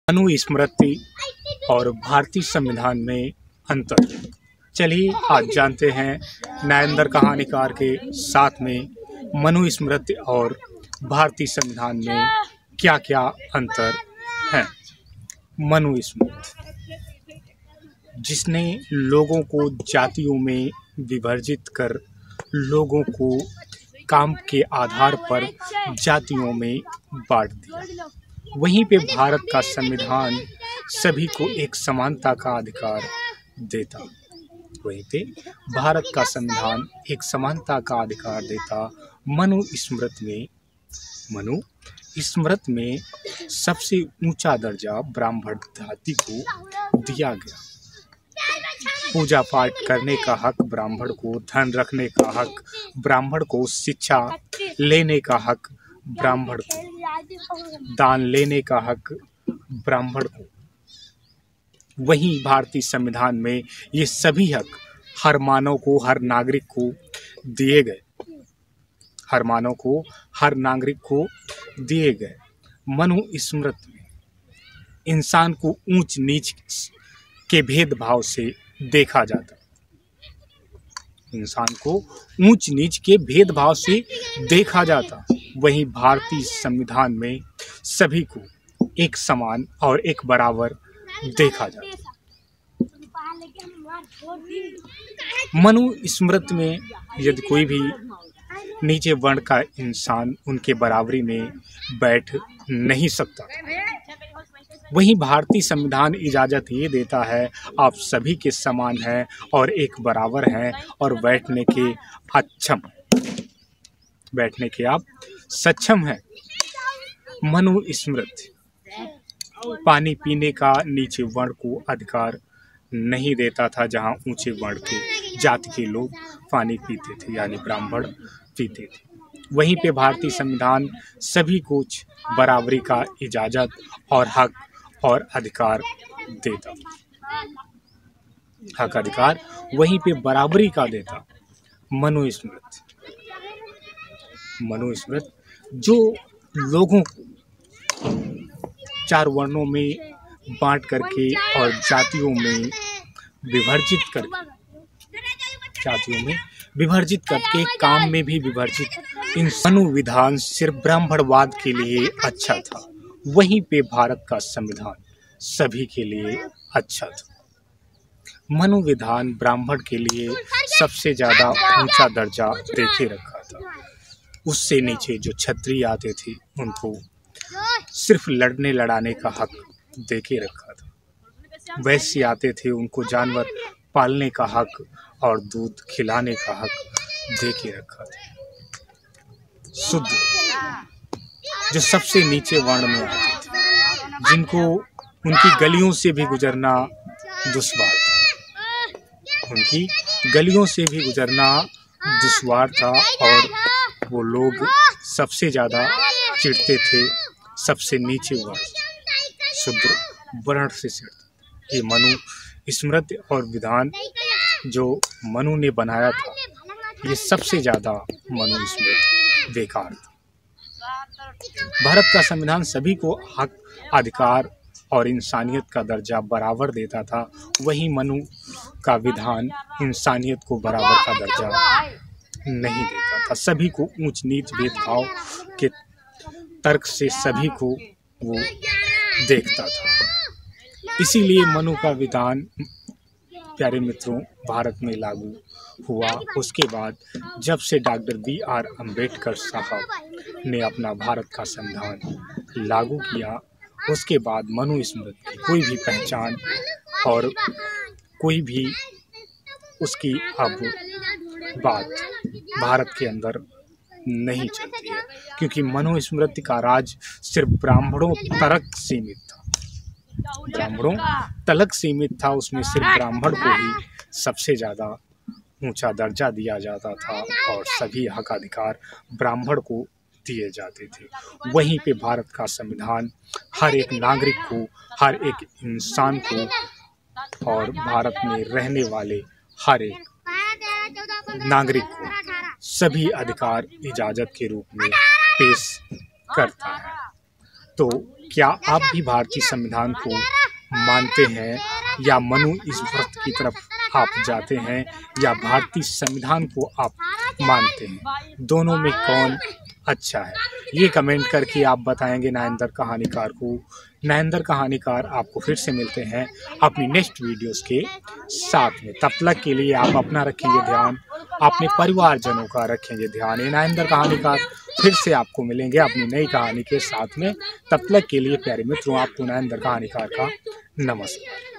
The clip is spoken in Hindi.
मनुस्मृति और भारतीय संविधान में अंतर। चलिए आज जानते हैं नरेंद्र कहानीकार के साथ में मनुस्मृति और भारतीय संविधान में क्या क्या अंतर है। मनुस्मृति जिसने लोगों को जातियों में विभाजित कर लोगों को काम के आधार पर जातियों में बांट दिया। वहीं पे भारत का संविधान सभी को एक समानता का अधिकार देता। वहीं पे भारत का संविधान एक समानता का अधिकार देता। मनुस्मृति में सबसे ऊंचा दर्जा ब्राह्मण जाति को दिया गया। पूजा पाठ करने का हक ब्राह्मण को, धन रखने का हक ब्राह्मण को, शिक्षा लेने का हक ब्राह्मण को, दान लेने का हक ब्राह्मण को। वहीं भारतीय संविधान में ये सभी हक हर मानव को, हर नागरिक को दिए गए। हर मानव को, हर नागरिक को दिए गए। मनुस्मृति में इंसान को ऊंच नीच के भेदभाव से देखा जाता। इंसान को ऊंच नीच के भेदभाव से देखा जाता। वहीं भारतीय संविधान में सभी को एक समान और एक बराबर देखा जाता। मनुस्मृति में यदि कोई भी नीचे वर्ण का इंसान उनके बराबरी में बैठ नहीं सकता। वहीं भारतीय संविधान इजाज़त ये देता है आप सभी के समान हैं और एक बराबर हैं और बैठने के आप सक्षम हैं। मनुस्मृति पानी पीने का नीचे वर्ण को अधिकार नहीं देता था, जहां ऊंचे वर्ण के जाति के लोग पानी पीते थे, यानी ब्राह्मण पीते थे। वहीं पे भारतीय संविधान सभी को बराबरी का इजाज़त और हक और अधिकार देता। हक अधिकार वहीं पे बराबरी का देता। मनुस्मृति जो लोगों को चार वर्णों में बांट करके और जातियों में विभाजित करके काम में भी विभाजित। इन संविधान सिर्फ ब्राह्मणवाद के लिए अच्छा था। वहीं पे भारत का संविधान सभी के लिए अच्छा था। मनुविधान ब्राह्मण के लिए सबसे ज्यादा ऊंचा दर्जा देके रखा था। उससे नीचे जो क्षत्रिय आते थे उनको सिर्फ लड़ने लड़ाने का हक देके रखा था। वैश्य आते थे उनको जानवर पालने का हक और दूध खिलाने का हक देके रखा था। शुद्ध जो सबसे नीचे वर्ण में आते थे, जिनको उनकी गलियों से भी गुजरना दुश्वार था। और वो लोग सबसे ज़्यादा चिढ़ते थे सबसे नीचे वर्ण शूद्र वर्ण से चिढ़ते। ये मनुस्मृति और विधान जो मनु ने बनाया था, ये सबसे ज़्यादा मनुस्मृति बेकार था। भारत का संविधान सभी को हक, अधिकार और इंसानियत का दर्जा बराबर देता था। वहीं मनु का विधान इंसानियत को बराबर का दर्जा नहीं देता था। सभी को ऊंच नीच भेदभाव के तर्क से सभी को वो देखता था। इसीलिए मनु का विधान प्यारे मित्रों भारत में लागू हुआ। उसके बाद जब से डॉक्टर B.R. अम्बेडकर साहब ने अपना भारत का संविधान लागू किया, उसके बाद मनुस्मृति की कोई भी पहचान और कोई भी उसकी अब बात भारत के अंदर नहीं चलती है, क्योंकि मनुस्मृति का राज सिर्फ ब्राह्मणों तलक सीमित था। उसमें सिर्फ ब्राह्मण को ही सबसे ज़्यादा ऊंचा दर्जा दिया जाता था और सभी हक अधिकार ब्राह्मण को दिए जाते थे। वहीं पे भारत का संविधान हर एक नागरिक को, हर एक इंसान को और भारत में रहने वाले हर एक नागरिक को सभी अधिकार इजाज़त के रूप में पेश करता है। तो क्या आप भी भारतीय संविधान को मानते हैं या मनुस्मृति की तरफ आप जाते हैं या भारतीय संविधान को आप मानते हैं? दोनों में कौन अच्छा है, ये कमेंट करके आप बताएंगे नागेंद्र कहानीकार को। नागेंद्र कहानीकार आपको फिर से मिलते हैं अपनी नेक्स्ट वीडियोस के साथ में। तब तक के लिए आप अपना रखेंगे ध्यान, अपने परिवारजनों का रखेंगे ध्यान। ये नागेंद्र कहानीकार फिर से आपको मिलेंगे अपनी नई कहानी के साथ में। तब तक के लिए प्यारे मित्रों, आपको नागेंद्र कहानीकार का नमस्कार।